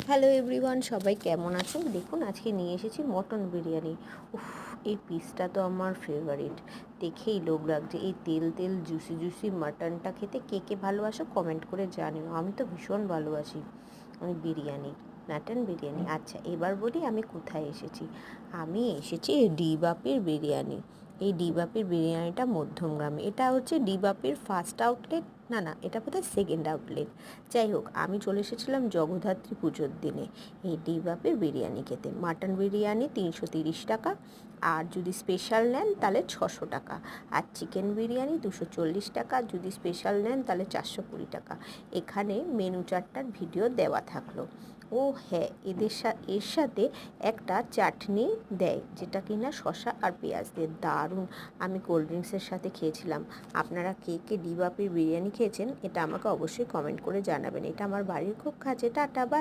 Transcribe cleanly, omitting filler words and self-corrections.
Hello everyone, সবাই কেমন আছেন? দেখুন আজকে নিয়ে এসেছি মটন বিরিয়ানি। উফ, এই পিসটা তো আমার ফেভারিট, দেখেই লোভ লাগছে। এই তেল তেল জুসি জুসি মাটনটা খেতে কে কে ভালোবাসো কমেন্ট করে জানিও। আমি তো ভীষণ ভালোবাসি বিরিয়ানি, মাটন বিরিয়ানি। আচ্ছা, এবার বলি আমি কোথায় এসেছি। আমি এসেছি ডি বাপির বিরিয়ানি। এই ডি বাপির বিরিয়ানিটা মধ্যমগ্রামে। এটা হচ্ছে ডি বাপির ফার্স্ট আউটলেট, না এটা বোধহয় সেকেন্ড আউটলেট। যাই হোক, আমি চলে এসেছিলাম জগদ্ধাত্রী পুজোর দিনে এই ডি বাপির বিরিয়ানি খেতে। মাটন বিরিয়ানি 330 টাকা, আর যদি স্পেশাল নেন তাহলে 600 টাকা। আর চিকেন বিরিয়ানি 240 টাকা, যদি স্পেশাল নেন তাহলে 420 টাকা। এখানে মেনু চার্টটার ভিডিও দেওয়া থাকলো। ও হ্যাঁ, এর সাথে একটা চাটনি দেয়, যেটা কিনা শসা আর পেঁয়াজ দিয়ে দারুণ। আমি কোল্ড ড্রিঙ্কসের সাথে খেয়েছিলাম। আপনারা কে কে ডি বাপির বিরিয়ানি খেয়েছেন এটা আমাকে অবশ্যই কমেন্ট করে জানাবেন। এটা আমার বাড়ির খুব কাছে। Tata, by.